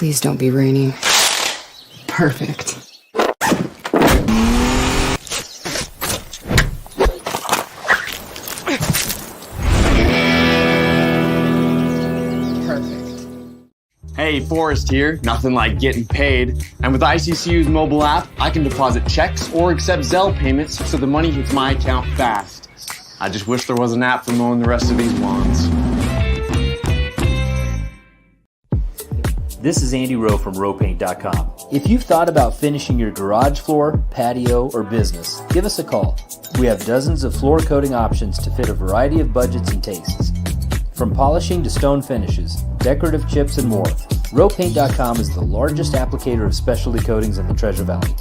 Please don't be raining. Perfect. Hey, Forrest here. Nothing like getting paid. And with ICCU's mobile app, I can deposit checks or accept Zelle payments so the money hits my account fast. I just wish there was an app for mowing the rest of these lawns. This is Andy Rowe from RowPaint.com. If you've thought about finishing your garage floor, patio, or business, give us a call. We have dozens of floor coating options to fit a variety of budgets and tastes. From polishing to stone finishes, decorative chips, and more, RowPaint.com is the largest applicator of specialty coatings in the Treasure Valley.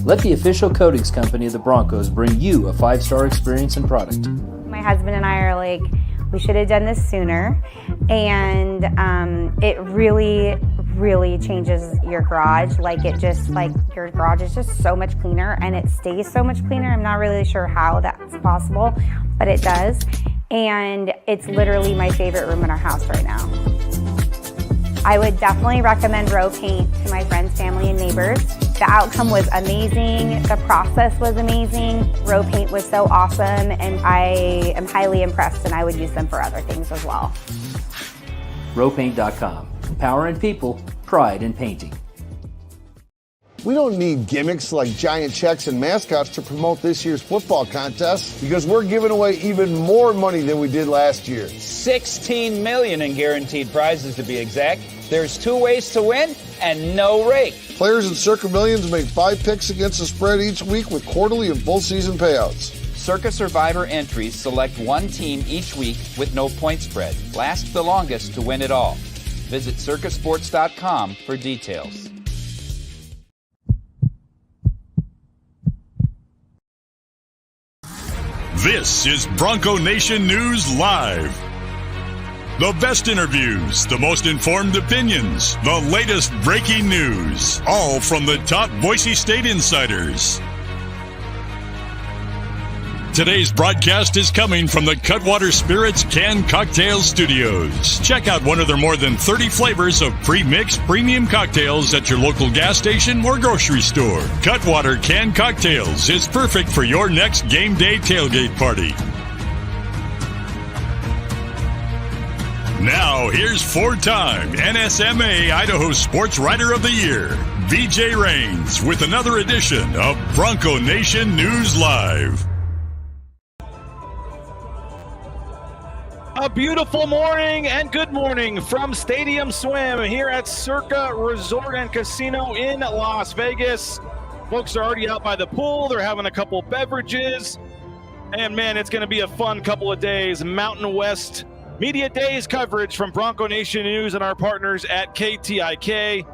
Let the official coatings company of the Broncos bring you a 5-star experience and product. My husband and I are like, we should have done this sooner. And it really changes your garage. Like your garage is just so much cleaner and it stays so much cleaner. I'm not really sure how that's possible, but it does. And it's literally my favorite room in our house right now. I would definitely recommend Row Paint to my friends, family, and neighbors. The outcome was amazing. The process was amazing. Row Paint was so awesome, and I am highly impressed, and I would use them for other things as well. RowPaint.com. Power in people, pride in painting. We don't need gimmicks like giant checks and mascots to promote this year's football contest because we're giving away even more money than we did last year. $16 million in guaranteed prizes to be exact. There's 2 ways to win and no rake. Players in Circa Millions make 5 picks against the spread each week with quarterly and full season payouts. Circa Survivor entries select one team each week with no point spread. Last the longest to win it all. Visit circasports.com for details. This is Bronco Nation News Live. The best interviews, the most informed opinions, the latest breaking news, all from the top Boise State insiders. Today's broadcast is coming from the Cutwater Spirits Canned Cocktail Studios. Check out one of their more than 30 flavors of pre-mixed premium cocktails at your local gas station or grocery store. Cutwater Canned Cocktails is perfect for your next game day tailgate party. Now, here's 4-time NSMA Idaho Sports Writer of the Year, BJ Rains, with another edition of Bronco Nation News Live. A beautiful morning and good morning from Stadium Swim here at Circa Resort and Casino in Las Vegas. Folks are already out by the pool. They're having a couple beverages. And, man, it's going to be a fun couple of days. Mountain West Media Days coverage from Bronco Nation News and our partners at KTIK.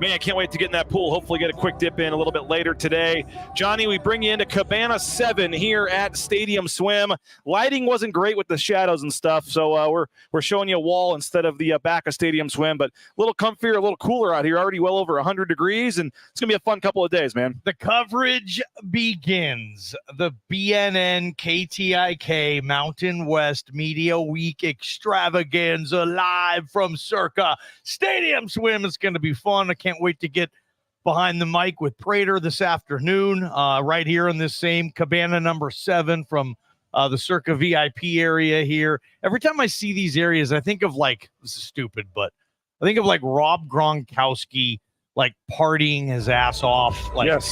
Man, I can't wait to get in that pool. Hopefully get a quick dip in a little bit later today. Johnny, we bring you into Cabana 7 here at Stadium Swim. Lighting wasn't great with the shadows and stuff, so we're showing you a wall instead of the back of Stadium Swim, but a little comfier, a little cooler out here, already well over 100 degrees, and it's going to be a fun couple of days, man. The coverage begins. The BNN KTIK Mountain West Media Week extravaganza live from Circa Stadium Swim. It's going to be fun. I can't wait to get behind the mic with Prater this afternoon, right here in this same Cabana number 7 from the Circa VIP area here. Every time I see these areas, I think of this is stupid, but I think of Rob Gronkowski, partying his ass off,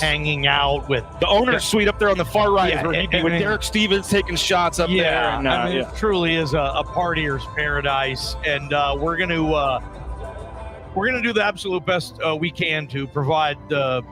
hanging out with the owner's suite up there on the far right, with Derek Stevens taking shots up there. And, it truly is a partier's paradise, and we're going to do the absolute best we can to provide the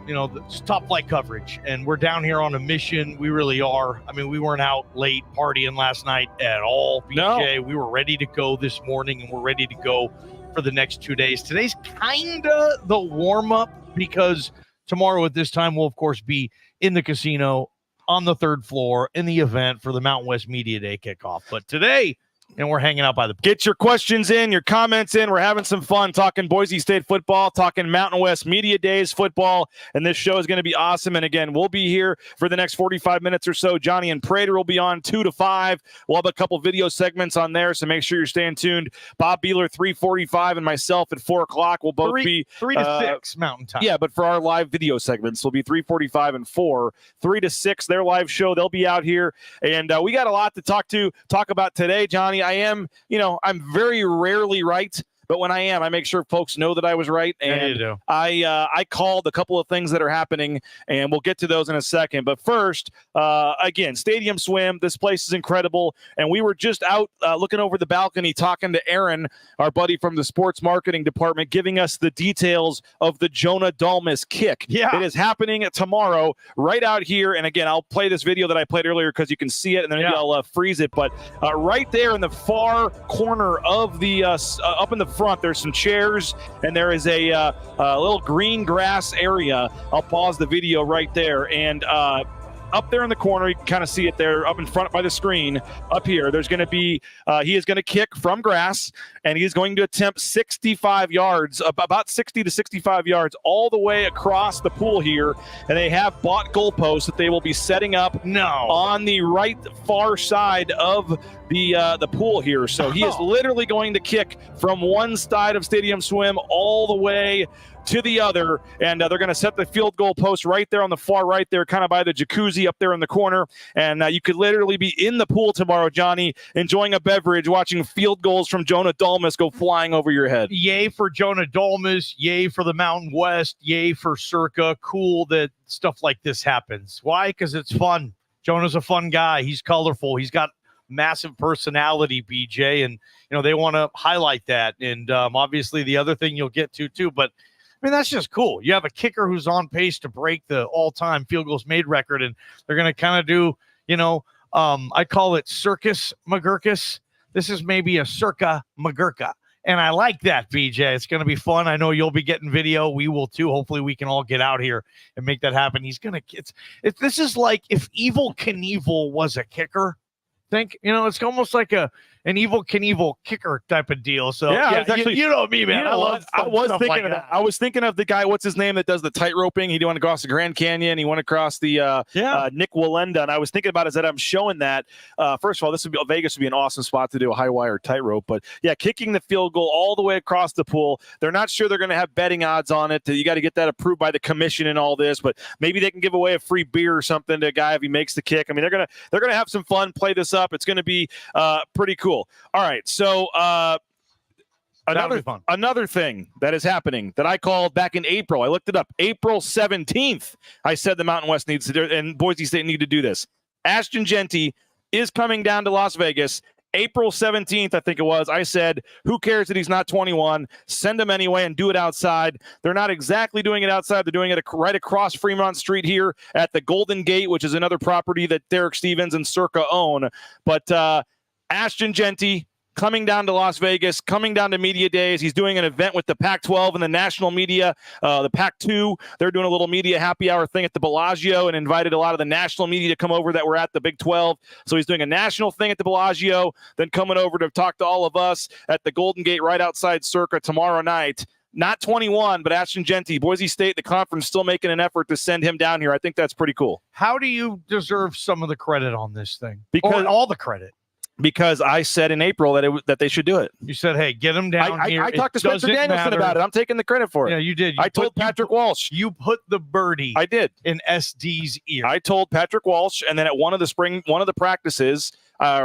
top flight coverage. And we're down here on a mission. We really are. I mean, we weren't out late partying last night at all, BJ. No. We were ready to go this morning, and we're ready to go for the next 2 days. Today's kind of the warm-up because tomorrow at this time we'll, of course, be in the casino on the 3rd floor in the event for the Mountain West Media Day kickoff. But today, and we're hanging out by the pool. Get your questions in, your comments in. We're having some fun talking Boise State football, talking Mountain West Media Days football, and this show is going to be awesome. And again, we'll be here for the next 45 minutes or so. Johnny and Prater will be on 2 to 5. We'll have a couple video segments on there, so make sure you're staying tuned. Bob Beeler 3:45 and myself at 4 o'clock will both be 3 to 6 Mountain Time. Yeah, but for our live video segments, will be 3:45 and 4, 3 to 6. Their live show, they'll be out here, and we got a lot to talk about today, Johnny. I'm very rarely right, but when I am, I make sure folks know that I was right. And yeah, you do. I called a couple of things that are happening, and we'll get to those in a second. But first, again, Stadium Swim. This place is incredible, and we were just out looking over the balcony talking to Aaron, our buddy from the sports marketing department, giving us the details of the Jonah Dalmas kick. Yeah. It is happening tomorrow right out here. And again, I'll play this video that I played earlier because you can see it, and then maybe I'll freeze it. But right there in the far corner of the up in the front, there's some chairs, and there is a little green grass area. I'll pause the video right there, and up there in the corner, you can kind of see it there up in front by the screen. Up here, there's going to be he is going to kick from grass, and he's going to attempt 65 yards, about 60 to 65 yards, all the way across the pool here. And they have bought goalposts that they will be setting up on the right far side of the pool here. So he is literally going to kick from one side of Stadium Swim all the way to the other, and they're going to set the field goal post right there on the far right there, kind of by the jacuzzi up there in the corner. And you could literally be in the pool tomorrow, Johnny, enjoying a beverage, watching field goals from Jonah Dalmas go flying over your head. Yay for Jonah Dalmas. Yay for the Mountain West. Yay for Circa. Cool that stuff like this happens. Why? Because it's fun. Jonah's a fun guy. He's colorful. He's got massive personality, BJ, and they want to highlight that. And obviously the other thing you'll get to too, but I mean, that's just cool. You have a kicker who's on pace to break the all-time field goals made record, and they're going to kind of do, I call it Circus McGurkus. This is maybe a Circa McGurka, and I like that, BJ. It's going to be fun. I know you'll be getting video. We will too. Hopefully we can all get out here and make that happen. He's going to – this is like if Evel Knievel was a kicker. It's almost like an Evel Knievel kicker type of deal. So you know me, man. I was thinking like of that. I was thinking of the guy. What's his name that does the tight roping? He went across the Grand Canyon. He went across the Nick Wallenda. And I was thinking about it as that I'm showing that. First of all, Vegas would be an awesome spot to do a high wire tightrope. But yeah, kicking the field goal all the way across the pool. They're not sure they're going to have betting odds on it. You got to get that approved by the commission and all this. But maybe they can give away a free beer or something to a guy if he makes the kick. I mean, they're gonna have some fun. Play this up. It's going to be pretty cool. All right, so another thing that is happening that I called back in April. I looked it up. April 17th, I said the Mountain West needs to do, and Boise State need to do this. Ashton Jeanty is coming down to Las Vegas. April 17th, I think it was. I said, who cares that he's not 21? Send him anyway and do it outside. They're not exactly doing it outside. They're doing it right across Fremont Street here at the Golden Gate, which is another property that Derek Stevens and Circa own. But Ashton Jeanty coming down to Las Vegas, coming down to Media Days. He's doing an event with the Pac-12 and the national media, the Pac-2. They're doing a little media happy hour thing at the Bellagio and invited a lot of the national media to come over that were at the Big 12. So he's doing a national thing at the Bellagio, then coming over to talk to all of us at the Golden Gate right outside Circa tomorrow night. Not 21, but Ashton Jeanty, Boise State, the conference still making an effort to send him down here. I think that's pretty cool. How do you deserve some of the credit on this thing? Because all the credit. Because I said in April that they should do it. You said, hey, get them down here. I talked to Spencer Danielson about it. I'm taking the credit for it. Yeah, you did. I told Patrick Walsh. You put the birdie I did. in SD's ear. I told Patrick Walsh, and then at one of the practices,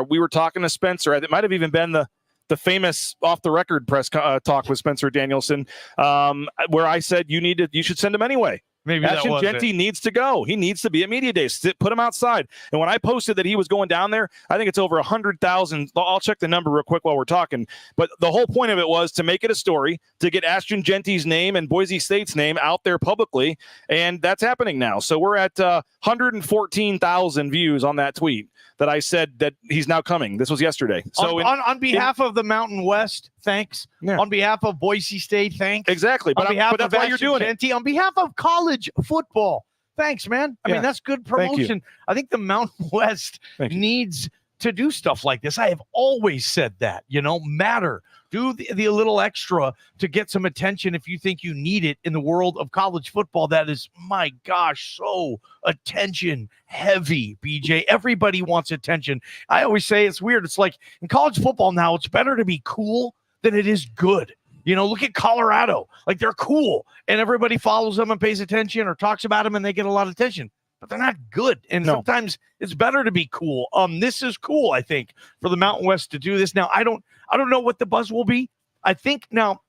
we were talking to Spencer. It might have even been the famous off-the-record press talk with Spencer Danielson, where I said, you should send him anyway. Maybe Ashton Jeanty needs to go. He needs to be at Media Days. Put him outside. And when I posted that he was going down there, I think it's over 100,000. I'll check the number real quick while we're talking. But the whole point of it was to make it a story, to get Ashton Jeanty's name and Boise State's name out there publicly. And that's happening now. So we're at 114,000 views on that tweet that I said that he's now coming. This was yesterday. So on behalf of the Mountain West, thanks. Yeah. On behalf of Boise State, thanks. Exactly. But that's why you're doing it. On behalf of college football, thanks, man. I mean, that's good promotion. I think the Mountain West needs to do stuff like this. I have always said that, matter. Do the little extra to get some attention if you think you need it in the world of college football. That is, my gosh, so attention heavy, BJ. Everybody wants attention. I always say it's weird. It's like in college football now, it's better to be cool than it is good. Look at Colorado. Like, they're cool, and everybody follows them and pays attention or talks about them, and they get a lot of attention. But they're not good, and sometimes it's better to be cool. This is cool, I think, for the Mountain West to do this. Now, I don't know what the buzz will be. I think now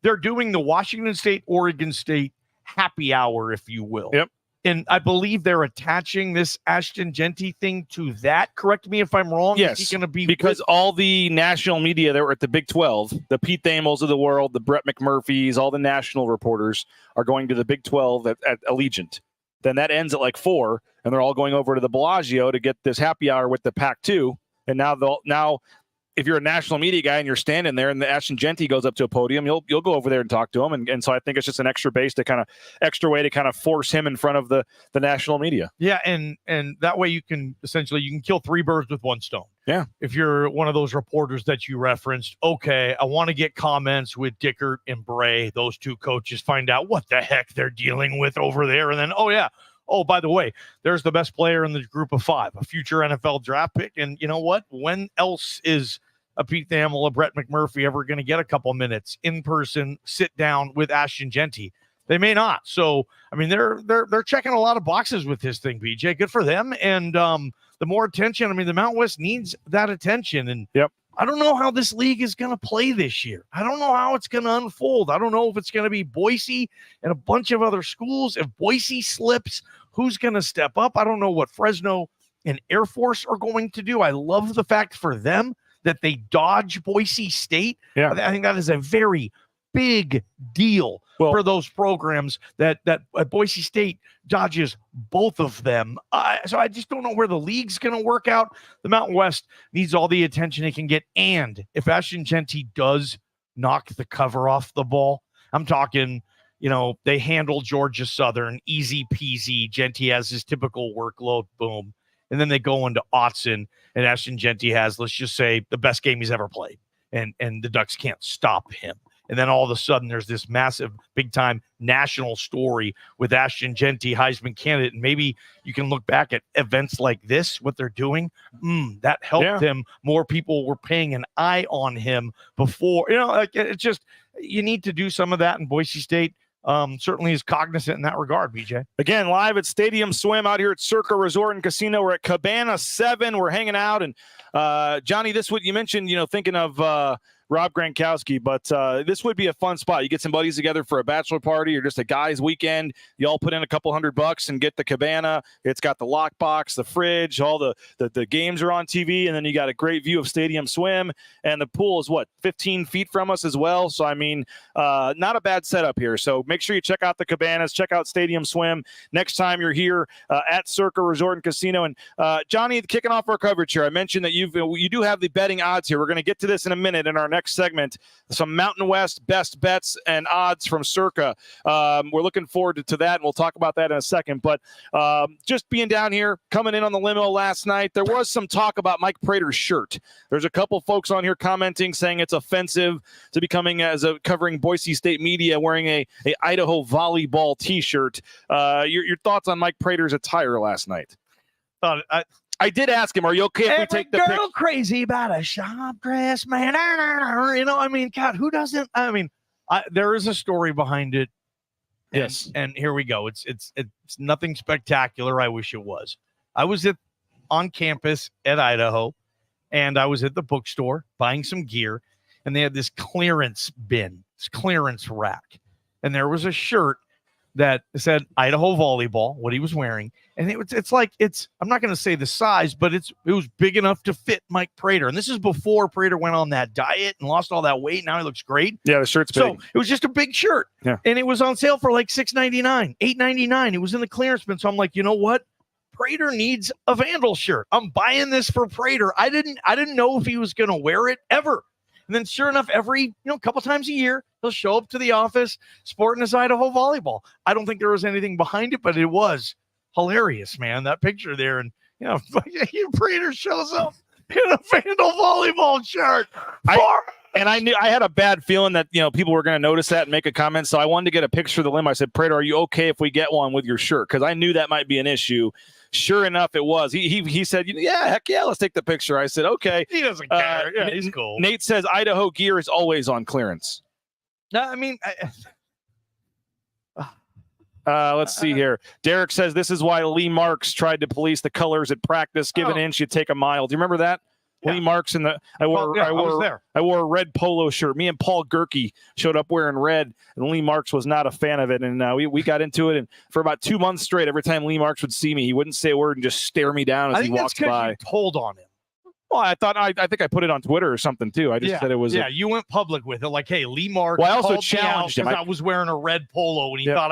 they're doing the Washington State, Oregon State happy hour, if you will. Yep. And I believe they're attaching this Ashton Jeanty thing to that. Correct me if I'm wrong. Yes, is he going to be because all the national media that were at the Big 12, the Pete Thamels of the world, the Brett McMurphys, all the national reporters are going to the Big 12 at Allegiant. Then that ends at like 4, and they're all going over to the Bellagio to get this happy hour with the Pac-2. And now if you're a national media guy and you're standing there and the Ashton Jeanty goes up to a podium, you'll go over there and talk to him. And so I think it's just an extra way to kind of force him in front of the national media. Yeah, and that way you can kill 3 birds with one stone. Yeah. If you're one of those reporters that you referenced, okay, I want to get comments with Dickert and Bray, those 2 coaches, find out what the heck they're dealing with over there. And then, by the way, there's the best player in the group of 5, a future NFL draft pick. And you know what? When else is a Pete Thamel, a Brett McMurphy ever going to get a couple minutes in person, sit down with Ashton Jeanty? They may not. So, I mean, they're checking a lot of boxes with this thing, BJ. Good for them. And the more attention, I mean, the Mountain West needs that attention. And I don't know how this league is going to play this year. I don't know how it's going to unfold. I don't know if it's going to be Boise and a bunch of other schools. If Boise slips, who's going to step up? I don't know what Fresno and Air Force are going to do. I love the fact for them that they dodge Boise State. Yeah. I think that is a very big deal for those programs that Boise State dodges both of them. So I just don't know where the league's going to work out. The Mountain West needs all the attention it can get. And if Ashton Jeanty does knock the cover off the ball, I'm talking, they handle Georgia Southern, easy peasy. Jeanty has his typical workload, boom. And then they go into Autzen, and Ashton Jeanty has, let's just say, the best game he's ever played. And the Ducks can't stop him. And then all of a sudden there's this massive, big-time national story with Ashton Jeanty, Heisman candidate. And maybe you can look back at events like this, what they're doing. That helped him. More people were paying an eye on him before. It's just, you need to do some of that in Boise State. Certainly is cognizant in that regard, BJ. Again, live at Stadium Swim out here at Circa Resort and Casino. We're at Cabana 7. We're hanging out. And Johnny, this would, you mentioned, thinking of Rob Gronkowski, but this would be a fun spot. You get some buddies together for a bachelor party or just a guy's weekend. You all put in a couple $100 and get the cabana. It's got the lockbox, the fridge, all the games are on TV, and then you got a great view of Stadium Swim. And the pool is 15 feet from us as well. So I mean, not a bad setup here. So make sure you check out the cabanas, check out Stadium Swim next time you're here at Circa Resort and Casino. And Johnny, kicking off our coverage here, I mentioned that you do have the betting odds here. We're going to get to this in a minute in our next segment, some Mountain West best bets and odds from Circa. We're looking forward to that, and we'll talk about that in a second. But just being down here, coming in on the limo last night, there was some talk about Mike Prater's shirt. There's a couple folks on here commenting, saying it's offensive to be coming as a covering Boise State media wearing a Idaho volleyball T-shirt. Your thoughts on Mike Prater's attire last night? I did ask him, are you okay if we take the picture? Girl crazy about a shop dress, man. God, who doesn't? There is a story behind it. Yes. And here we go. It's nothing spectacular. I wish it was. I was on campus at Idaho, and I was at the bookstore buying some gear, and they had this clearance bin, this clearance rack. And there was a shirt that said Idaho volleyball, what he was wearing. And I'm not going to say the size, but it was big enough to fit Mike Prater. And this is before Prater went on that diet and lost all that weight. Now he looks great. Yeah, the shirt's big. So it was just a big shirt. Yeah. And it was on sale for like $6.99, $8.99. It was in the clearance bin. So I'm like, you know what? Prater needs a Vandal shirt. I'm buying this for Prater. I didn't know if he was going to wear it ever. And then sure enough, every couple times a year, he'll show up to the office sporting his Idaho volleyball. I don't think there was anything behind it, but it was hilarious, man. That picture there. And, Prater shows up. in a Vandal volleyball shirt. And I knew I had a bad feeling that people were going to notice that and make a comment. So I wanted to get a picture of the limb. I said, Prater, are you okay if we get one with your shirt? Because I knew that might be an issue. Sure enough, it was. He said, yeah, heck yeah, let's take the picture. I said, okay. He doesn't care. Yeah, he's cool. Nate says Idaho gear is always on clearance. No, I mean, let's see here. Derek says this is why Lee Marks tried to police the colors at practice. Give an inch, you take a mile. Do you remember that? Yeah. Lee Marks I wore a red polo shirt. Me and Paul Gerke showed up wearing red, and Lee Marks was not a fan of it. And we got into it, and for about 2 months straight, every time Lee Marks would see me, he wouldn't say a word and just stare me down as he walked by. You told on him. Well, I think I put it on Twitter or something too. I just said it was. Yeah, you went public with it, like, "Hey, Lee Marks." Well, I also challenged him. I was wearing a red polo, and he thought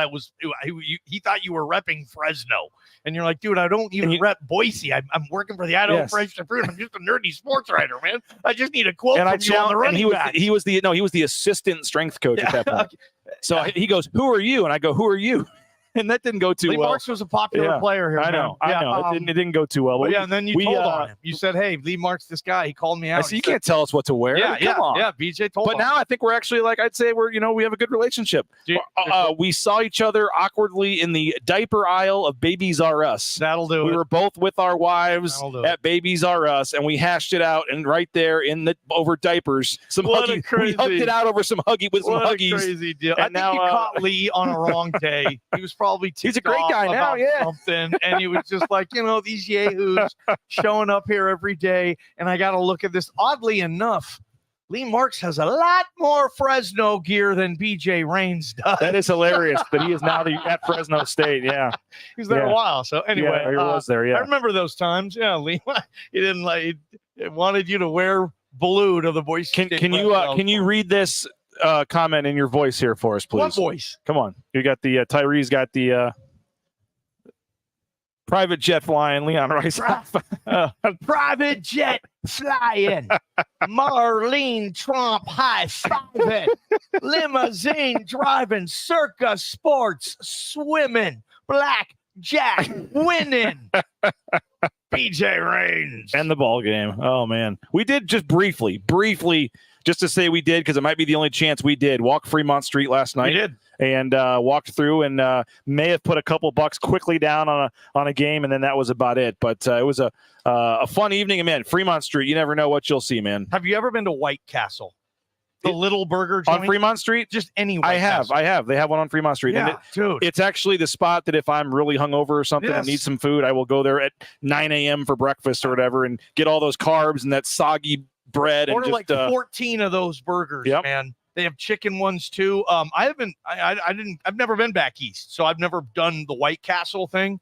he thought you were repping Fresno, and you're like, "Dude, I don't even rep Boise. I'm working for the Idaho Fresh Fruit. I'm just a nerdy sports writer, man. I just need a quote from you on the running back." He was the assistant strength coach at that point. So he goes, "Who are you?" And I go, "Who are you?" And that didn't go too well. Lee Marks was a popular player here. I know. It didn't go too well. But and then you told on him. You said, "Hey, Lee Marks, this guy, he called me out." I said, you can't tell us what to wear. Come on. Yeah, BJ told. But now I think we're actually I'd say we have a good relationship. We saw each other awkwardly in the diaper aisle of Babies R Us. That'll do. We were both with our wives at Babies R Us, and we hashed it out. And right there over diapers, we hugged it out over some huggies. What a crazy deal! And I think you caught Lee on a wrong day. He was probably he's a great guy now, something, and he was just like, these yahoos showing up here every day, and I got to look at this. Oddly enough, Lee Marks has a lot more Fresno gear than BJ Rains does. That is hilarious, but he is now at Fresno State. Yeah, he was there a while. So anyway, he was there. Yeah, I remember those times. Yeah, Lee, he didn't he wanted you to wear blue to the Boise State. Can you read this comment in your voice here for us, please? What voice? Come on. You got the Tyree's got the private jet flying Leon Rice. Private jet flying. Marlene Trump high-fiving. Limousine driving. Circa Sports swimming. Black Jack winning. BJ Rains. And the ball game. Oh, man. We did just briefly, just to say we did, because it might be the only chance we did, walk Fremont Street last night. We did. And walked through and may have put a couple bucks quickly down on a game, and then that was about it. But it was a fun evening. And, man, Fremont Street, you never know what you'll see, man. Have you ever been to White Castle? The little burger joint? On Fremont Street? Just any White Castle. I have. They have one on Fremont Street. Yeah, dude. It's actually the spot that if I'm really hungover or something and need some food, I will go there at 9 a.m. for breakfast or whatever and get all those carbs and that soggy bread. Order like 14 of those burgers, man. They have chicken ones too. I've never been back east, so I've never done the White Castle thing.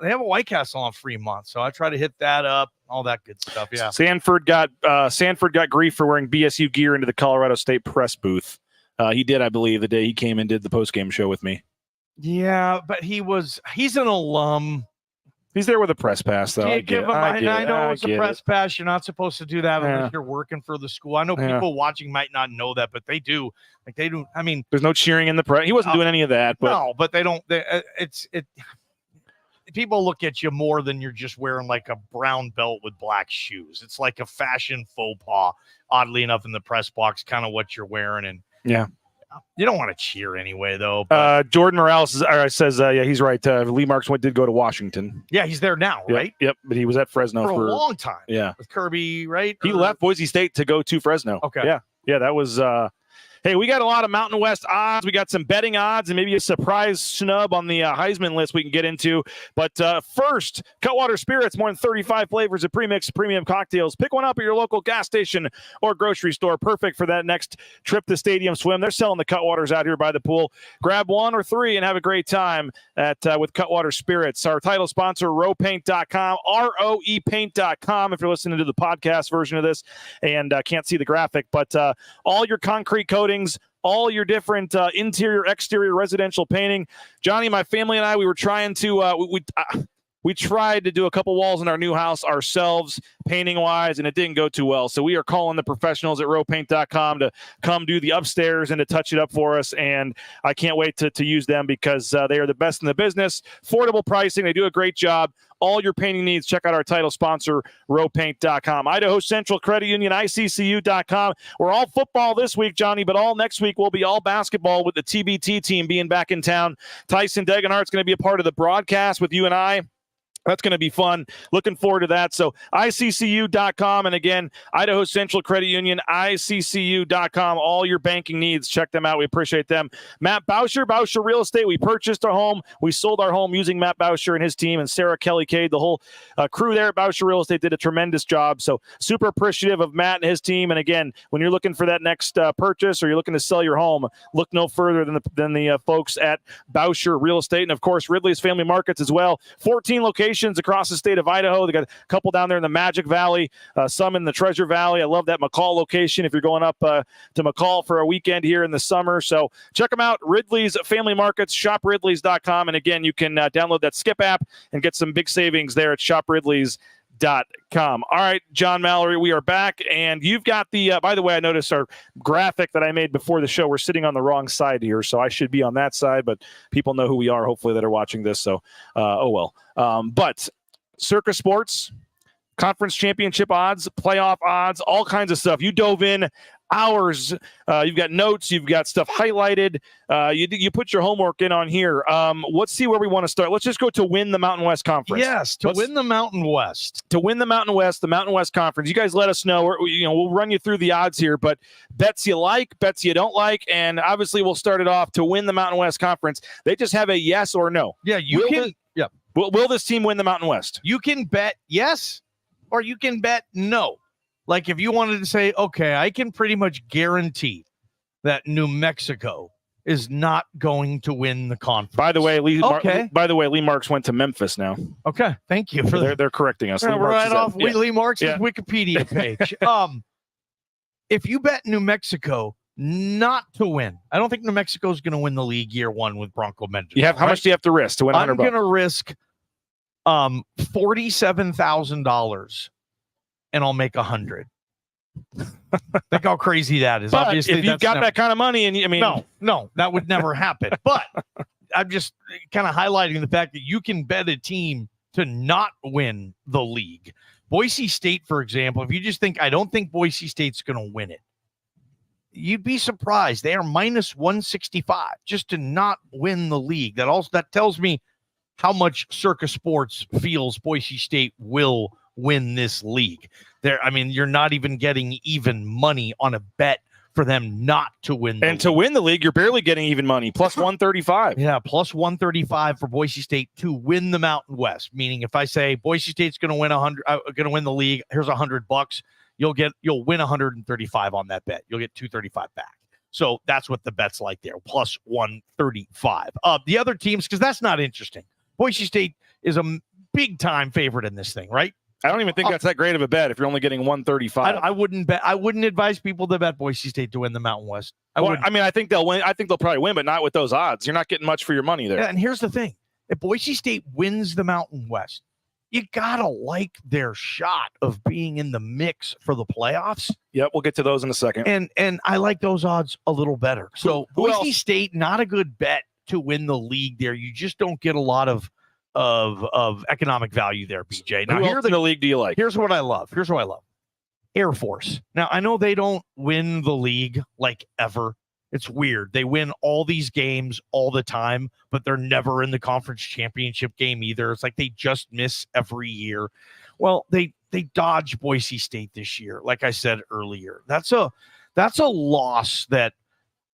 They have a White Castle on Fremont, so I try to hit that up, all that good stuff. Yeah. Sanford got grief for wearing BSU gear into the Colorado State press booth. He did, I believe, the day he came and did the post-game show with me. Yeah, but he's an alum. He's there with a press pass, though. I know it's a press pass. You're not supposed to do that unless you're working for the school. I know people watching might not know that, but they do. I mean, there's no cheering in the press. He wasn't doing any of that. But no, but they don't. People look at you more than you're just wearing like a brown belt with black shoes. It's like a fashion faux pas, oddly enough, in the press box, kind of what you're wearing. And you don't want to cheer anyway, though. Jordan Morales says, he's right. Lee Marks did go to Washington. Yeah, he's there now, right? Yep, but he was at Fresno for a long time. Yeah, with Kirby, right? He left Boise State to go to Fresno. Okay. Yeah, that was. Hey, we got a lot of Mountain West odds. We got some betting odds and maybe a surprise snub on the Heisman list we can get into. But first, Cutwater Spirits, more than 35 flavors of premix premium cocktails. Pick one up at your local gas station or grocery store. Perfect for that next trip to Stadium Swim. They're selling the Cutwaters out here by the pool. Grab one or three and have a great time with Cutwater Spirits. Our title sponsor, roepaint.com, roepaint.com, if you're listening to the podcast version of this and can't see the graphic. But all your concrete coatings, all your different interior, exterior residential painting. Johnny, my family and I, we were trying to We tried to do a couple walls in our new house ourselves, painting-wise, and it didn't go too well. So we are calling the professionals at rowpaint.com to come do the upstairs and to touch it up for us. And I can't wait to use them because they are the best in the business. Affordable pricing. They do a great job. All your painting needs, check out our title sponsor, rowpaint.com. Idaho Central Credit Union, ICCU.com. We're all football this week, Johnny, but all next week we'll be all basketball with the TBT team being back in town. Tyson Degenhart's going to be a part of the broadcast with you and I. That's going to be fun. Looking forward to that. So ICCU.com. And again, Idaho Central Credit Union, ICCU.com. All your banking needs. Check them out. We appreciate them. Matt Bauscher, Bauscher Real Estate. We purchased our home. We sold our home using Matt Bauscher and his team, and Sarah Kelly Cade. The whole crew there at Bauscher Real Estate did a tremendous job. So super appreciative of Matt and his team. And again, when you're looking for that next purchase or you're looking to sell your home, look no further than the folks at Bauscher Real Estate. And of course, Ridley's Family Markets as well. 14 locations across the state of Idaho. They got a couple down there in the Magic Valley, some in the Treasure Valley. I love that McCall location if you're going up to McCall for a weekend here in the summer. So check them out, Ridley's Family Markets, shopridleys.com. And again, you can download that Skip app and get some big savings there at shopridleys.com. All right, John Mallory, we are back, and you've got the by the way, I noticed our graphic that I made before the show, we're sitting on the wrong side here, so I should be on that side, but people know who we are, hopefully, that are watching this, so oh well. But Circa Sports, conference championship odds, playoff odds, all kinds of stuff. You dove in hours. You've got notes. You've got stuff highlighted. You put your homework in on here. Let's see where we want to start. Let's just go to win the Mountain West Conference. Yes, win the Mountain West. To win the Mountain West Conference. You guys let us know. We'll run you through the odds here, but bets you like, bets you don't like, and obviously we'll start it off to win the Mountain West Conference. They just have a yes or no. Yeah, Will this team win the Mountain West? You can bet yes, or you can bet no. Like if you wanted to say, okay, I can pretty much guarantee that New Mexico is not going to win the conference. By the way, Lee Marks went to Memphis now. Okay, thank you for they're correcting us. We're right off Lee Marks' Wikipedia page. If you bet New Mexico not to win, I don't think New Mexico is going to win the league year one with Bronco Mendenhall. How much do you have to risk to win $100? I'm going to risk $47,000, and I'll make $100. Think how crazy that is. But obviously, if you've got that kind of money, and no, that would never happen. But I'm just kind of highlighting the fact that you can bet a team to not win the league. Boise State, for example, if you just think, I don't think Boise State's going to win it, you'd be surprised. They are minus 165 just to not win the league. That tells me how much Circa Sports feels Boise State will win this league. You're not even getting even money on a bet for them not to win the league. To win the league, you're barely getting even money, plus 135. Yeah, plus 135 for Boise State to win the Mountain West. Meaning, if I say Boise State's going to win going to win the league, here's $100. You'll win 135 on that bet. You'll get 235 back. So that's what the bet's like there, plus 135. The other teams, because that's not interesting. Boise State is a big time favorite in this thing, right? I don't even think that's that great of a bet if you're only getting 135. I wouldn't bet. I wouldn't advise people to bet Boise State to win the Mountain West. I think they'll win. I think they'll probably win, but not with those odds. You're not getting much for your money there. Yeah, and here's the thing: if Boise State wins the Mountain West, you gotta like their shot of being in the mix for the playoffs. Yep, we'll get to those in a second. And I like those odds a little better. So Boise State, not a good bet to win the league there. You just don't get a lot of economic value there, BJ. Now, who else in the league do you like? Here's what I love. Air Force. Now, I know they don't win the league like ever. It's weird. They win all these games all the time, but they're never in the conference championship game either. It's like they just miss every year. Well, they dodged Boise State this year. Like I said earlier, that's a loss that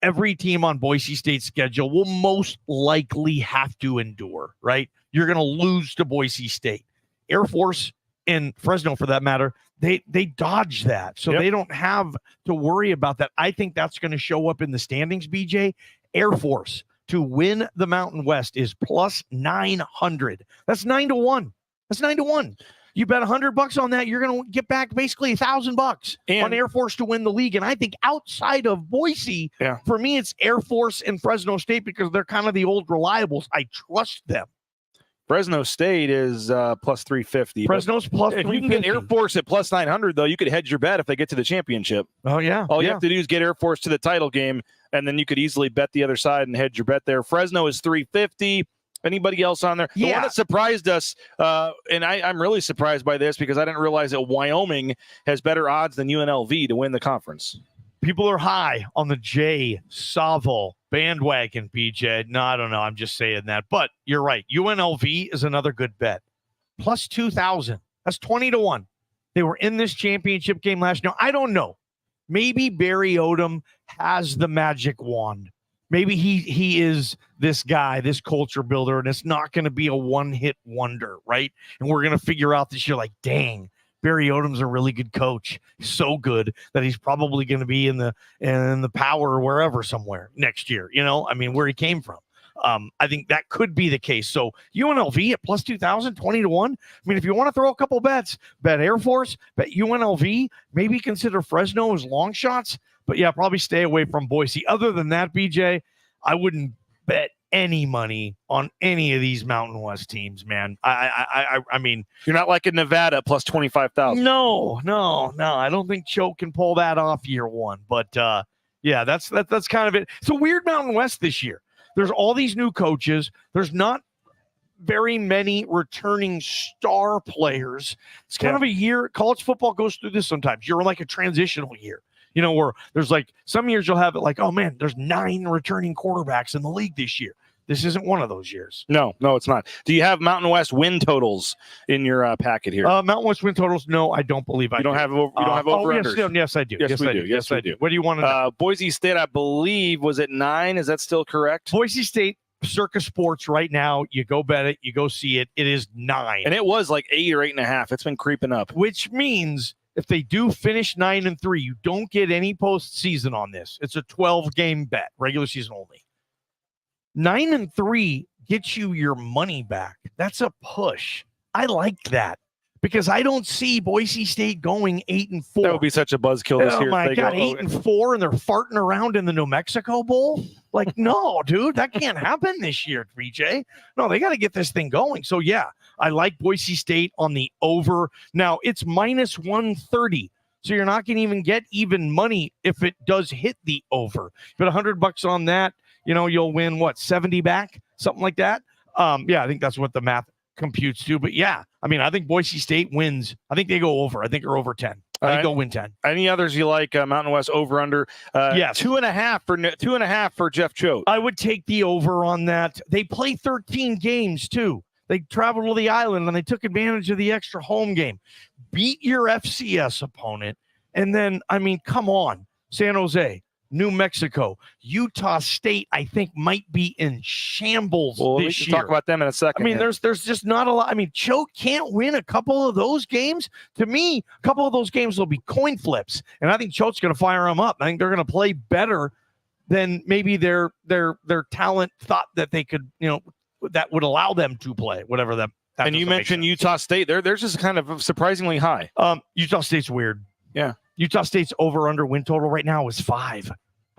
every team on Boise State's schedule will most likely have to endure, right? You're going to lose to Boise State. Air Force and Fresno, for that matter, they dodge that. So They don't have to worry about that. I think that's going to show up in the standings, BJ. Air Force to win the Mountain West is plus 900. That's 9-1. That's 9-1. You bet $100 on that, you're going to get back basically $1,000 on Air Force to win the league. And I think outside of Boise, for me, it's Air Force and Fresno State because they're kind of the old reliables. I trust them. Fresno State is plus 350. Fresno's plus 350. If you can get Air Force at plus 900, though, you could hedge your bet if they get to the championship. Oh, yeah. All you have to do is get Air Force to the title game, and then you could easily bet the other side and hedge your bet there. Fresno is 350. Anybody else on there? The one that surprised us, and I'm really surprised by this because I didn't realize that Wyoming has better odds than UNLV to win the conference. People are high on the Jay Saville bandwagon, PJ. No, I don't know. I'm just saying that. But you're right. UNLV is another good bet. Plus 2,000. That's 20-1. They were in this championship game last year. Now, I don't know. Maybe Barry Odom has the magic wand. Maybe he is this guy, this culture builder, and it's not going to be a one-hit wonder, right? And we're going to figure out this year, like, dang, Barry Odom's a really good coach. He's so good that he's probably going to be in the Power or wherever somewhere next year. Where he came from. I think that could be the case. So UNLV at plus 2,000, 20-1. If you want to throw a couple bets, bet Air Force, bet UNLV, maybe consider Fresno as long shots. But yeah, probably stay away from Boise. Other than that, BJ, I wouldn't bet any money on any of these Mountain West teams, man. I mean, you're not like in Nevada plus 25,000. No. I don't think Choate can pull that off year one. But yeah, that's kind of it. It's a weird Mountain West this year. There's all these new coaches. There's not very many returning star players. It's kind of a year. College football goes through this sometimes. You're in like a transitional year. Where there's like some years you'll have it like, oh man, there's 9 returning quarterbacks in the league this year. This isn't one of those years. No, it's not. Do you have Mountain West win totals in your packet here? Mountain West win totals? No, I don't believe you don't have over-unders? Yes, I do. Yes, we do. Yes, we do. What do you want to know? Boise State, I believe, was at 9. Is that still correct? Boise State, Circa Sports right now. You go bet it. You go see it. It is 9. And it was like 8 or 8.5. It's been creeping up. Which means if they do finish 9-3, you don't get any postseason on this. It's a 12-game bet, regular season only. 9-3 gets you your money back. That's a push. I like that because I don't see Boise State going 8-4. That would be such a buzzkill this year. Oh my God, 8-4, and they're farting around in the New Mexico Bowl. Like, no, dude, that can't happen this year, 3J. No, they got to get this thing going. So yeah, I like Boise State on the over. Now it's minus 130. So you're not going to even get even money if it does hit the over. But $100 on that, you'll win what, 70 back, something like that. Yeah, I think that's what the math computes to. But yeah, I think Boise State wins. I think they go over. I think they're over 10. I think they'll win 10. Any others you like? Mountain West over under? Yes, 2.5 for Jeff Choate. I would take the over on that. They play 13 games too. They traveled to the island and they took advantage of the extra home game. Beat your FCS opponent, and then come on, San Jose, New Mexico, Utah State, I think might be in shambles this year. Talk about them in a second. There's just not a lot. Choate can't win a couple of those games. To me, a couple of those games will be coin flips, and I think Choate's going to fire them up. I think they're going to play better than maybe their talent thought that they could, that would allow them to play, whatever that. And you mentioned Utah State. They're just kind of surprisingly high. Utah State's weird. Yeah. Utah State's over-under win total right now is 5.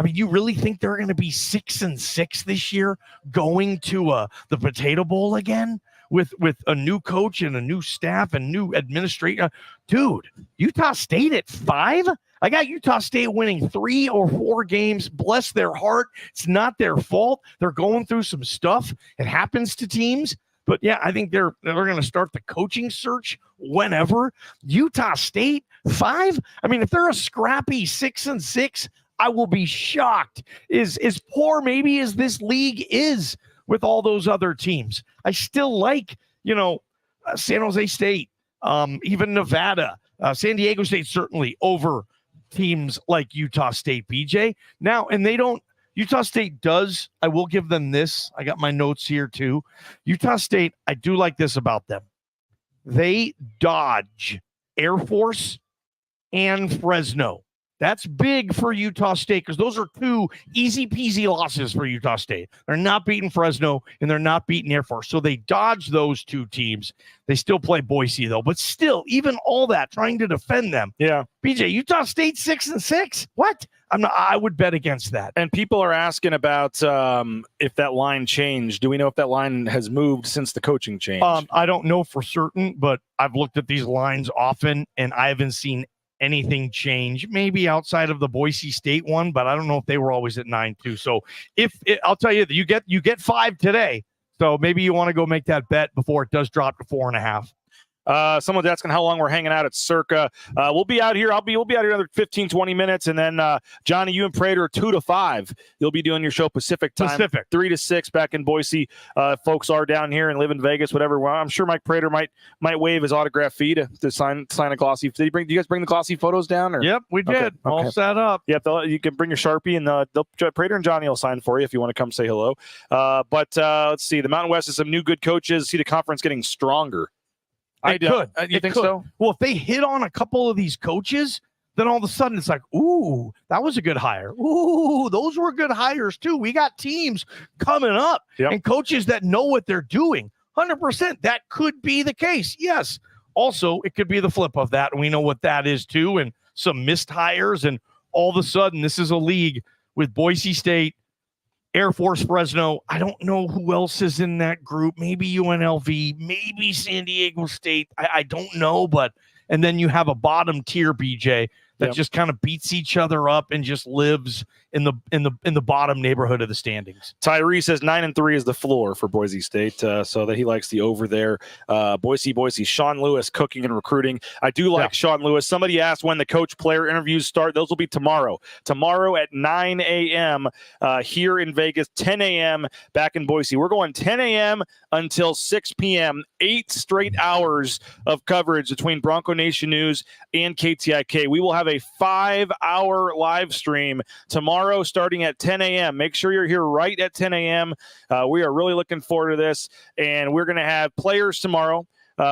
You really think they're going to be 6-6 this year, going to the Potato Bowl again with a new coach and a new staff and new administrator? Dude, Utah State at 5? I got Utah State winning 3 or 4 games. Bless their heart. It's not their fault. They're going through some stuff. It happens to teams. But yeah, I think they're going to start the coaching search whenever. Utah State 5. If they're a scrappy 6-6, I will be shocked. Is poor maybe as this league is with all those other teams. I still like San Jose State, even Nevada, San Diego State certainly over teams like Utah State. BJ now, and they don't. Utah State does. I will give them this. I got my notes here too. Utah State, I do like this about them. They dodge Air Force and Fresno. That's big for Utah State because those are 2 easy-peasy losses for Utah State. They're not beating Fresno, and they're not beating Air Force. So they dodge those 2 teams. They still play Boise, though. But still, even all that, trying to defend them. Yeah. BJ, Utah State 6-6? What? I would bet against that. And people are asking about if that line changed. Do we know if that line has moved since the coaching change? I don't know for certain, but I've looked at these lines often, and I haven't seen anything change. Maybe outside of the Boise State one, but I don't know if they were always at 9-2. So I'll tell you that you get 5 today. So maybe you want to go make that bet before it does drop to 4.5. Someone's asking how long we're hanging out at Circa. We'll be out here. We'll be out here another 15, 20 minutes. And then, Johnny, you and Prater, 2 to 5. You'll be doing your show Pacific time. 3 to 6 back in Boise. Folks are down here and live in Vegas, whatever. Well, I'm sure Mike Prater might waive his autograph fee to sign a glossy. Do you guys bring the glossy photos down? Or? Yep, we did. Okay. All set up. Yep, you can bring your Sharpie, and Prater and Johnny will sign for you if you want to come say hello. But let's see. The Mountain West has some new good coaches. See the conference getting stronger. You think so? Well, if they hit on a couple of these coaches, then all of a sudden it's like, ooh, that was a good hire. Ooh, those were good hires too. We got teams coming up and coaches that know what they're doing. 100%. That could be the case. Yes. Also, it could be the flip of that. And we know what that is too. And some missed hires. And all of a sudden, this is a league with Boise State, Air Force, Fresno. I don't know who else is in that group. Maybe UNLV, maybe San Diego State. I don't know, and then you have a bottom tier, BJ, that just kind of beats each other up and just lives in the bottom neighborhood of the standings. Tyree says 9-3 is the floor for Boise State, so that he likes the over there. Boise. Sean Lewis cooking and recruiting. I do like Sean Lewis. Somebody asked when the coach-player interviews start. Those will be tomorrow. Tomorrow at 9 a.m. Here in Vegas, 10 a.m. back in Boise. We're going 10 a.m. until 6 p.m. 8 straight hours of coverage between Bronco Nation News and KTIK. We will have a 5-hour live stream tomorrow starting at 10 a.m. Make sure you're here right at 10 a.m. We are really looking forward to this, and we're going to have players tomorrow.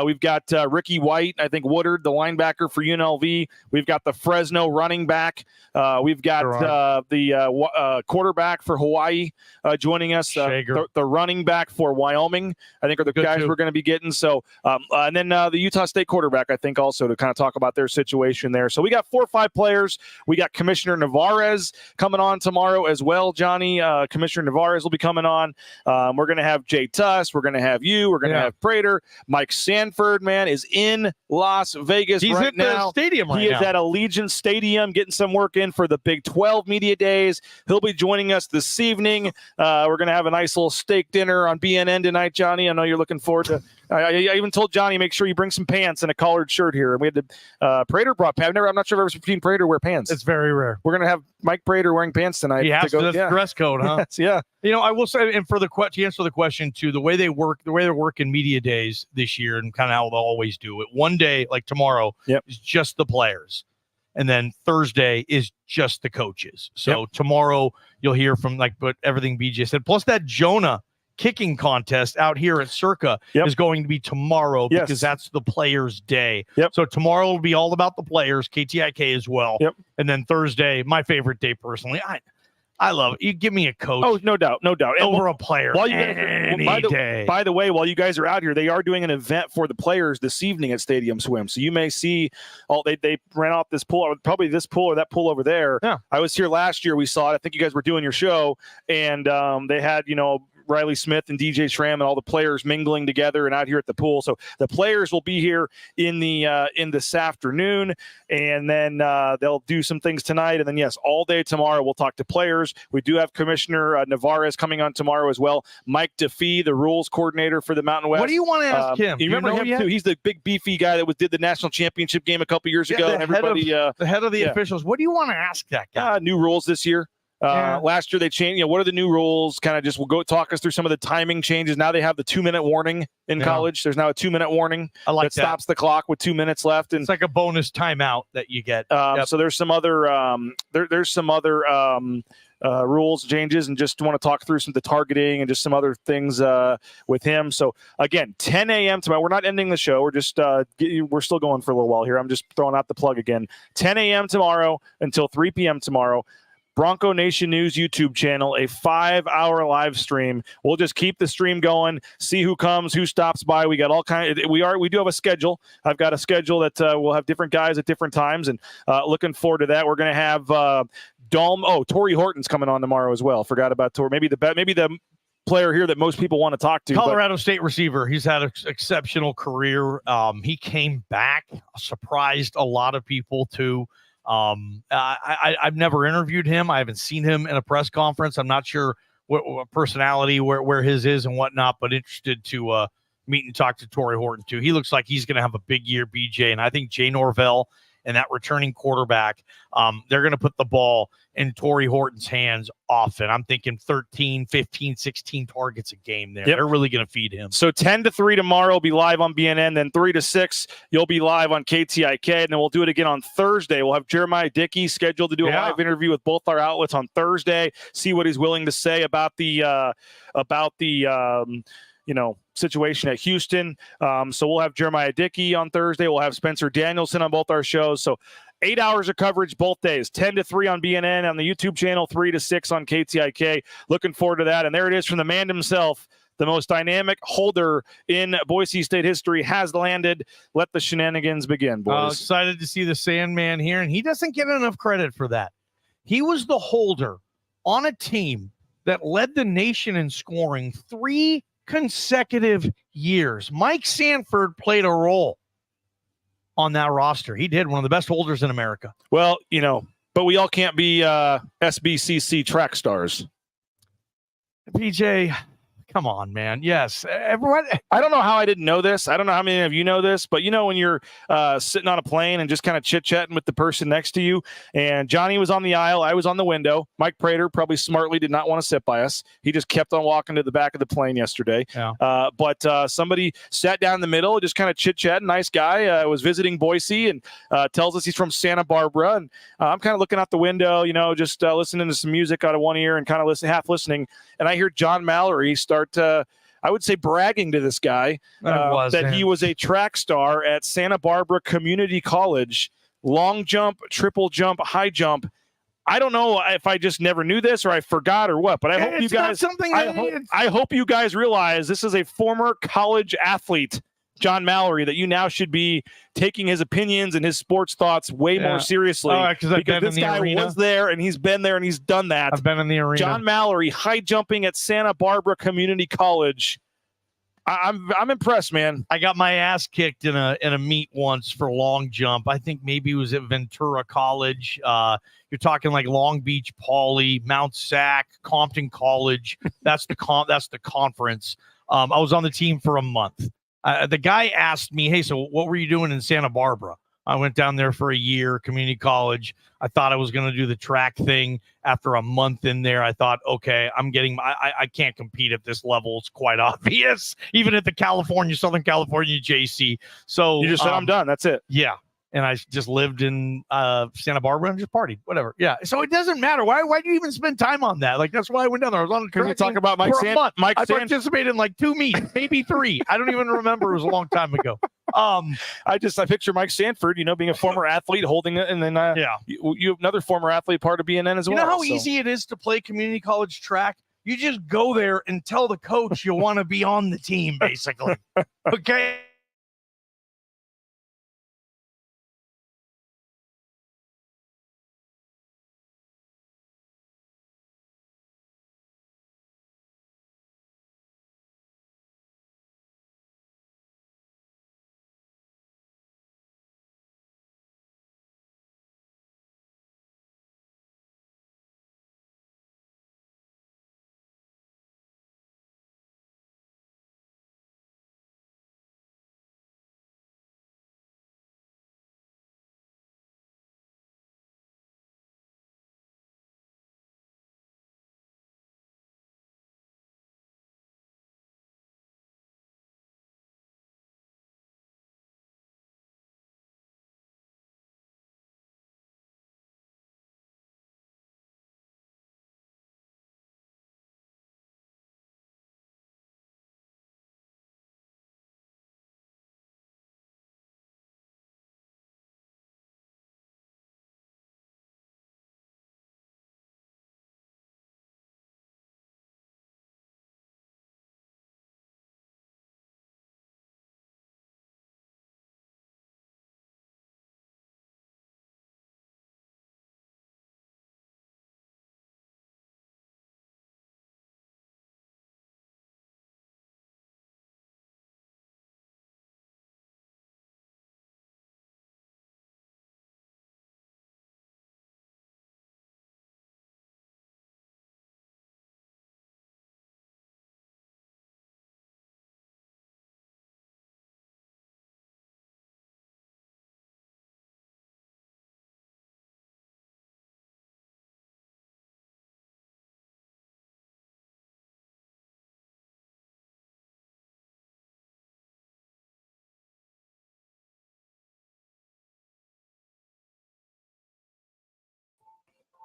We've got Ricky White, I think Woodard, the linebacker for UNLV. We've got the Fresno running back. We've got the quarterback for Hawaii joining us. The running back for Wyoming, I think, are the guys we're going to be getting. So, and then the Utah State quarterback, I think, also to kind of talk about their situation there. So we got 4 or 5 players. We got Commissioner Navarez coming on tomorrow as well, Johnny. Commissioner Navarez will be coming on. We're going to have Jay Tuss. We're going to have you. We're going to have Prater. Mike Sanford, man, is in Las Vegas He's right at now. The stadium right he now. is at Allegiant Stadium getting some work in for the Big 12 Media Days. He'll be joining us this evening. We're going to have a nice little steak dinner on BNN tonight, Johnny. I know you're looking forward to I even told Johnny, make sure you bring some pants and a collared shirt here. And we had to, Prater brought pants. I'm not sure if I've ever seen Prater wear pants. It's very rare. We're going to have Mike Prater wearing pants tonight. He has to dress code, huh? Yes, yeah. You know, I will say, and for to answer the question too, the way they work in media days this year and kind of how they'll always do it. One day, like tomorrow, is just the players. And then Thursday is just the coaches. So tomorrow you'll hear from but everything BJ said. Plus that Jonah kicking contest out here at Circa is going to be tomorrow because that's the players' day. So tomorrow will be all about the players, KTIK as well. And then Thursday, my favorite day personally. I love it. You give me a coach. Oh, no doubt. Over a player By the way, while you guys are out here, they are doing an event for the players this evening at Stadium Swim. So you may see, they ran off this pool, probably this pool or that pool over there. Yeah. I was here last year. We saw it. I think you guys were doing your show, and they had, Riley Smith and DJ Schramm and all the players mingling together and out here at the pool. So the players will be here in this afternoon, and then they'll do some things tonight. And then, yes, all day tomorrow we'll talk to players. We do have Commissioner Navarez coming on tomorrow as well. Mike DeFee, the rules coordinator for the Mountain West. What do you want to ask him? You remember him too? He's the big beefy guy that did the national championship game a couple years ago. The head of the officials. What do you want to ask that guy? New rules this year. Last year they changed. What are the new rules? Kind of just we'll go talk us through some of the timing changes. Now they have the 2-minute warning in college. There's now a 2-minute warning. I like that stops the clock with 2 minutes left, and it's like a bonus timeout that you get. So there's some other rules changes, and just want to talk through some of the targeting and just some other things with him. So again, 10 a.m. tomorrow. We're not ending the show. We're just we're still going for a little while here. I'm just throwing out the plug again. 10 a.m. tomorrow until 3 p.m. tomorrow. Bronco Nation News YouTube channel, a 5-hour live stream. We'll just keep the stream going, see who comes, who stops by. We got all kinds. We do have a schedule. I've got a schedule that we'll have different guys at different times, and looking forward to that. We're going to have Torrey Horton's coming on tomorrow as well. Forgot about Torrey. Maybe the player here that most people want to talk to. Colorado State receiver. He's had an exceptional career. He came back, surprised a lot of people too. I've never interviewed him. I haven't seen him in a press conference. I'm not sure what personality, where his is and whatnot, but interested to meet and talk to Torrey Horton too. He looks like he's going to have a big year, BJ. And I think Jay Norvell and that returning quarterback, they're going to put the ball in Torrey Horton's hands often. I'm thinking 13, 15, 16 targets a game there. Yep. They're really going to feed him. So 10 to 3 tomorrow will be live on BNN. Then 3 to 6, you'll be live on KTIK. And then we'll do it again on Thursday. We'll have Jeremiah Dickey scheduled to do a live interview with both our outlets on Thursday, see what he's willing to say about the situation at Houston. So we'll have Jeremiah Dickey on Thursday. We'll have Spencer Danielson on both our shows. So 8 hours of coverage both days, 10 to 3 on BNN on the YouTube channel, 3 to 6 on KTIK. Looking forward to that. And there it is from the man himself. The most dynamic holder in Boise State history has landed. Let the shenanigans begin, boys. Excited to see the Sandman here, and he doesn't get enough credit for that. He was the holder on a team that led the nation in scoring 3 consecutive years. Mike Sanford played a role on that roster. He did, one of the best holders in America. Well, but we all can't be SBCC track stars. PJ, come on, man. Yes, everyone. I don't know how I didn't know this. I don't know how many of you know this, but when you're sitting on a plane and just kind of chit-chatting with the person next to you, and Johnny was on the aisle, I was on the window. Mike Prater probably smartly did not want to sit by us. He just kept on walking to the back of the plane yesterday. Yeah. But somebody sat down in the middle, just kind of chit-chatting. Nice guy. Was visiting Boise and tells us he's from Santa Barbara. And I'm kind of looking out the window, just listening to some music out of one ear and kind of half listening. And I hear John Mallory start I would say bragging to this guy that he was a track star at Santa Barbara Community College, long jump, triple jump, high jump. I don't know if I just never knew this or I forgot or what, but I hope you guys I hope you guys realize this is a former college athlete, John Mallory, that you now should be taking his opinions and his sports thoughts way more seriously. Because this guy was there and he's been there and he's done that. I've been in the arena. John Mallory, high jumping at Santa Barbara Community College. I'm impressed, man. I got my ass kicked in a meet once for long jump. I think maybe it was at Ventura College. You're talking like Long Beach Poly, Mount Sac, Compton College. That's the conference. I was on the team for a month. The guy asked me, hey, so what were you doing in Santa Barbara? I went down there for a year, community college. I thought I was going to do the track thing. After a month in there, I thought, okay, I can't compete at this level. It's quite obvious, even at the Southern California JC. So you just said, I'm done. That's it. Yeah. And I just lived in Santa Barbara and just partied, whatever. Yeah. So it doesn't matter. Why do you even spend time on that? Like, that's why I went down there. I was on the track talk about Mike Sanford. I participated in like 2 meets, maybe 3. I don't even remember. It was a long time ago. I picture Mike Sanford, being a former athlete holding it. And then you have another former athlete part of BNN as well. You know how easy it is to play community college track? You just go there and tell the coach you want to be on the team, basically. Okay.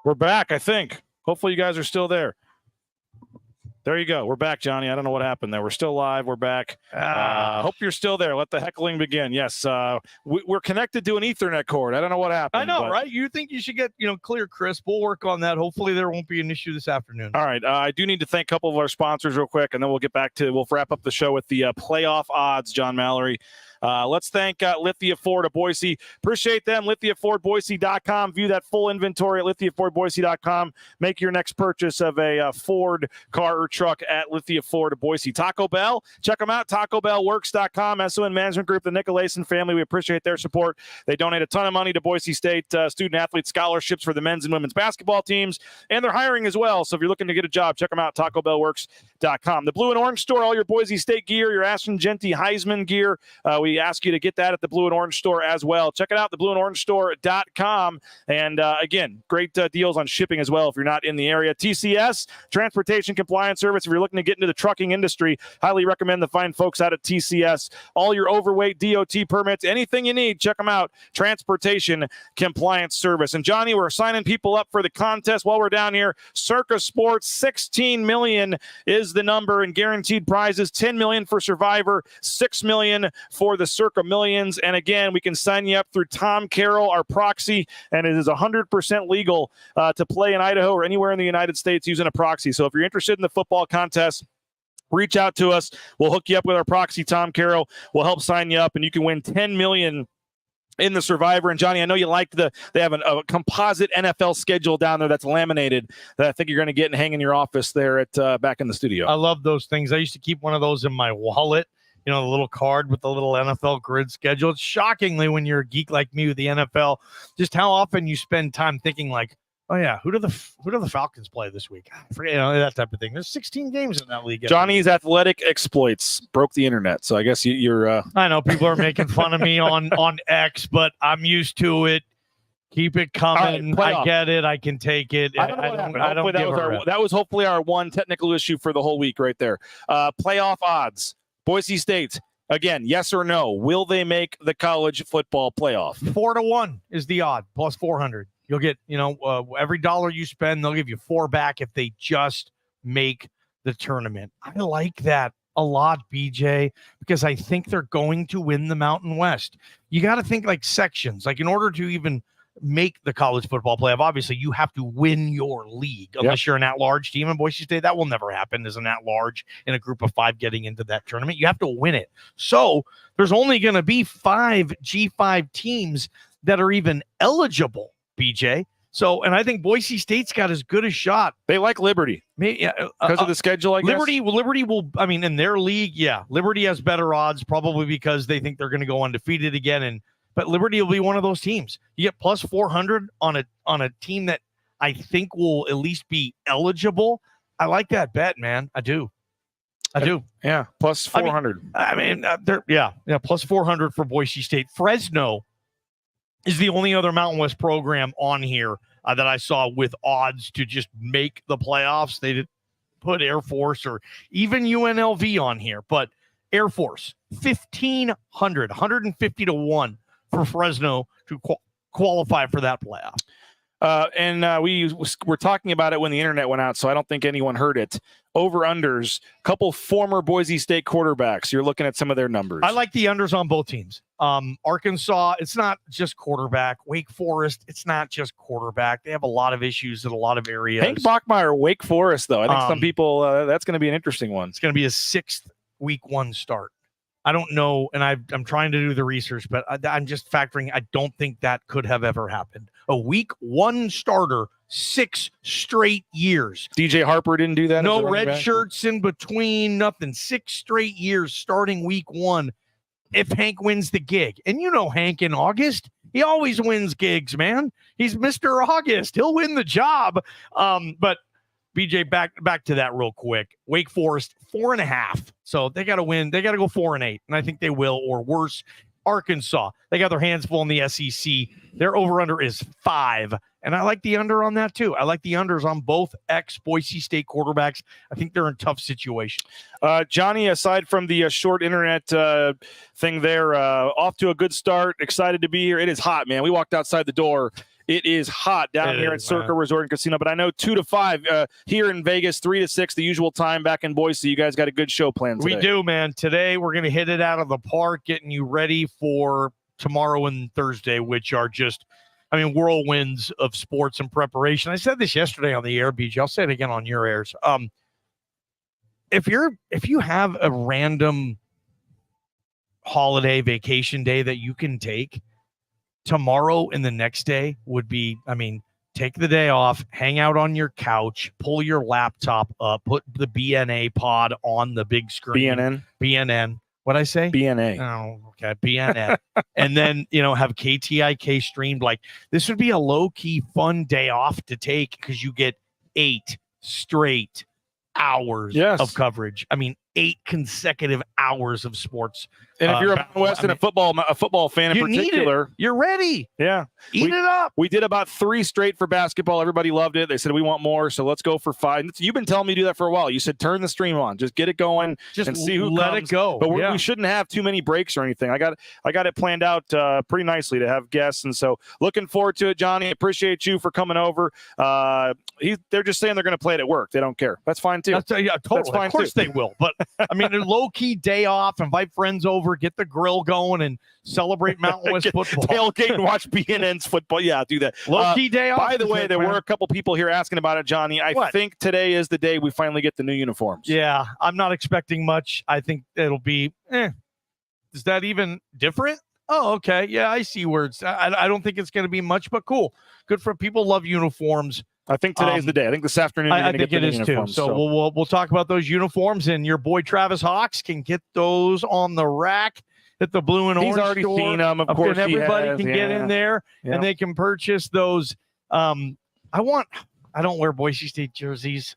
We're back, I think. Hopefully you guys are still there. There you go. We're back, Johnny. I don't know what happened there. We're still live. We're back. Hope you're still there. Let the heckling begin. Yes, we're connected to an Ethernet cord. I don't know what happened. I know, right? You think you should get, clear, crisp. We'll work on that. Hopefully there won't be an issue this afternoon. All right. I do need to thank a couple of our sponsors real quick, and then we'll wrap up the show with the playoff odds, John Mallory. Let's thank Lithia Ford of Boise. Appreciate them. LithiaFordBoise.com. View that full inventory at LithiaFordBoise.com. Make your next purchase of a Ford car or truck at Lithia Ford of Boise. Taco Bell. Check them out. TacoBellWorks.com. SON Management Group, the Nicolason family. We appreciate their support. They donate a ton of money to Boise State student-athlete scholarships for the men's and women's basketball teams, and they're hiring as well. So if you're looking to get a job, check them out. TacoBellWorks.com. The Blue and Orange Store, all your Boise State gear, your Ashton Jeanty Heisman gear. We ask you to get that at the Blue and Orange Store as well. Check it out, theblueandorangestore.com. And again, great deals on shipping as well if you're not in the area. TCS, Transportation Compliance Service. If you're looking to get into the trucking industry, highly recommend the fine folks out at TCS. All your overweight DOT permits, anything you need, check them out. Transportation Compliance Service. And Johnny, we're signing people up for the contest while we're down here. Circa Sports, $16 million is the number in guaranteed prizes. $10 million for Survivor, $6 million for the Circa Millions. And again, we can sign you up through Tom Carroll, our proxy, and it is 100% legal to play in Idaho or anywhere in the United States using a proxy. So if you're interested in the football contest, reach out to us. We'll hook you up with our proxy, Tom Carroll. We'll help sign you up, and you can win $10 million in the Survivor. And Johnny, I know you liked they have a composite NFL schedule down there that's laminated that I think you're going to get and hang in your office there at back in the studio. I love those things. I used to keep one of those in my wallet. The little card with the little NFL grid schedule. It's shockingly, when you're a geek like me with the NFL, just how often you spend time thinking like, oh yeah, who do the Falcons play this week? I forget, that type of thing. There's 16 games in that league. Johnny's athletic exploits broke the internet, so I guess you're. I know people are making fun of me on X, but I'm used to it. Keep it coming. Right, I get it. I can take it. I don't that was hopefully our one technical issue for the whole week right there. Playoff odds. Boise State, again, yes or no, will they make the college football playoff? 4-1 is the odd, plus 400. You'll get, every dollar you spend, they'll give you 4 back if they just make the tournament. I like that a lot, BJ, because I think they're going to win the Mountain West. You got to think like sections. Like, in order to even make the college football playoff, obviously you have to win your league unless you're an at-large team. In Boise State, that will never happen as an at-large in a group of 5 getting into that tournament. You have to win it. So there's only going to be 5 G5 teams that are even eligible, BJ. So, and I think Boise State's got as good a shot. They like Liberty. Because of the schedule, I guess. Liberty will, in their league, Liberty has better odds, probably because they think they're going to go undefeated again. But Liberty will be one of those teams. You get plus 400 on a team that I think will at least be eligible. I like that bet, man. I do. Yeah, plus 400. Plus 400 for Boise State. Fresno is the only other Mountain West program on here that I saw with odds to just make the playoffs. They didn't put Air Force or even UNLV on here, but Air Force, 1,500, 150 to 1 for Fresno to qualify for that playoff. We were talking about it when the internet went out, so I don't think anyone heard it. Over-unders, couple former Boise State quarterbacks. You're looking at some of their numbers. I like the unders on both teams. Arkansas, it's not just quarterback. Wake Forest, it's not just quarterback. They have a lot of issues in a lot of areas. Hank Bachmeier, Wake Forest, though. I think some people, that's going to be an interesting one. It's going to be a 6th week 1 start. I don't know, and I'm trying to do the research, but I'm just factoring. I don't think that could have ever happened. A week 1 starter, 6 straight years. DJ Harper didn't do that. No red shirts in between, nothing. 6 straight years starting week 1. If Hank wins the gig, and Hank in August, he always wins gigs, man. He's Mr. August. He'll win the job. But BJ, back to that real quick. Wake Forest, 4.5. So they got to win. They got to go 4-8, and I think they will, or worse. Arkansas, they got their hands full in the SEC. Their over-under is 5, and I like the under on that too. I like the unders on both ex-Boise State quarterbacks. I think they're in tough situations. Johnny, aside from the short internet thing there, off to a good start. Excited to be here. It is hot, man. We walked outside the door. It is hot down here at Circa Resort and Casino, but I know 2 to 5 here in Vegas, 3 to 6, the usual time back in Boise. You guys got a good show planned today. We do, man. Today we're going to hit it out of the park, getting you ready for tomorrow and Thursday, which are just, whirlwinds of sports and preparation. I said this yesterday on the air, BG. I'll say it again on your airs. If you have a random holiday vacation day that you can take, tomorrow and the next day would be, take the day off, hang out on your couch, pull your laptop up, put the BNA pod on the big screen. BNN. What'd I say? BNA. Oh, okay. BNN. And then, have KTIK streamed. Like, this would be a low-key fun day off to take because you get 8 straight hours of coverage. 8 consecutive hours of sports. And if you're a Mountain West and a football fan in particular, you're ready. Yeah. Eat it up. We did about 3 straight for basketball. Everybody loved it. They said, we want more. So let's go for 5. You've been telling me to do that for a while. You said, turn the stream on, just get it going and see who let comes. It go. But we shouldn't have too many breaks or anything. I got it planned out pretty nicely to have guests. And so looking forward to it, Johnny. Appreciate you for coming over. They're just saying they're going to play it at work. They don't care. That's fine too. Totally. That's fine, of course too. They will. But a low-key day off, invite friends over, get the grill going, and celebrate Mountain West football. Tailgate and watch BNN's football. Yeah, do that. Low-key day off. By the way, there were a couple people here asking about it, Johnny. I think today is the day we finally get the new uniforms. Yeah, I'm not expecting much. I think it'll be, Is that even different? Oh, okay. Yeah, I see words. I don't think it's going to be much, but cool. Good for people love uniforms. I think today is the day. I think this afternoon I think it is too. So we'll talk about those uniforms, and your boy Travis Hawks can get those on the rack at the Blue and Orange. He's already store. seen them. Of course, everybody can get in there, and they can purchase those. I don't wear Boise State jerseys,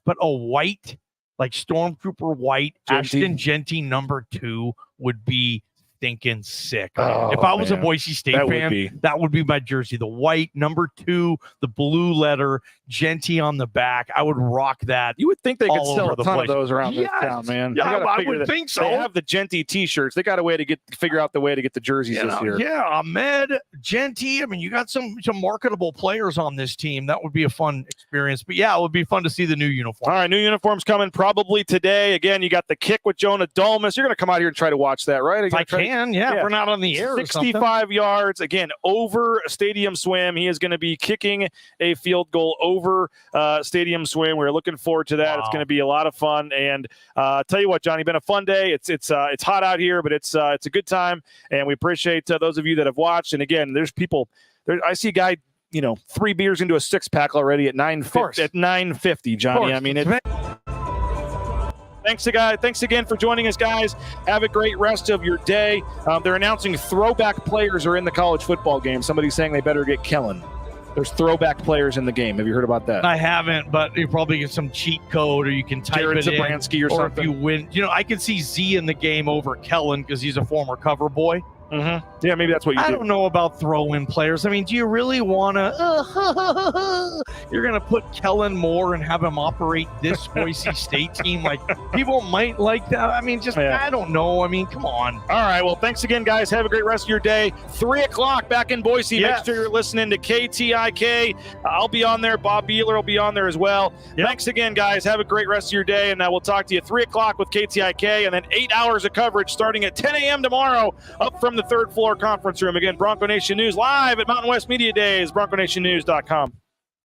but a white, like Stormtrooper white, Ashton Jeanty #2 would be thinking sick. If I was a Boise State fan, that would be my jersey. The white #2, the blue letter, Jeanty on the back. I would rock that. You would think they could sell a ton of those around this town, man. Yeah, I would think so. They have the Jeanty T-shirts. They got a way to figure out the way to get the jerseys this year. Yeah, Ahmed, Jeanty. You got some marketable players on this team. That would be a fun experience. But yeah, it would be fun to see the new uniform. All right, new uniforms coming probably today. Again, you got the kick with Jonah Dalmas. You're going to come out here and try to watch that, right? If I can. Yeah, if we're not on the air. 65 yards, again, over Stadium Swim. He is going to be kicking a field goal over Stadium Swim. We're looking forward to that. Wow. It's going to be a lot of fun. And tell you what, Johnny, been a fun day. It's hot out here, but it's a good time. And we appreciate those of you that have watched. And again, there's people. I see a guy, 3 beers into a 6-pack already at 9:50, Johnny. Thanks again for joining us, guys. Have a great rest of your day. They're announcing throwback players are in the college football game. Somebody's saying they better get Kellen. There's throwback players in the game. Have you heard about that? I haven't, but you probably get some cheat code, or you can type Jared it Zabransky in. or something. If you win, I can see Z in the game over Kellen because he's a former cover boy. Mm-hmm. Yeah, maybe that's what you do. I don't know about throw-in players. Do you really want to you're going to put Kellen Moore and have him operate this Boise State team? Like, people might like that. I don't know. Come on. All right, well, thanks again, guys. Have a great rest of your day. 3 o'clock back in Boise. Yes. Make sure you're listening to KTIK. I'll be on there. Bob Beeler will be on there as well. Yep. Thanks again, guys. Have a great rest of your day, and we'll talk to you at 3 o'clock with KTIK, and then 8 hours of coverage starting at 10 a.m. tomorrow up from the 3rd floor conference room. Again, Bronco Nation News live at Mountain West Media Days, BroncoNationNews.com.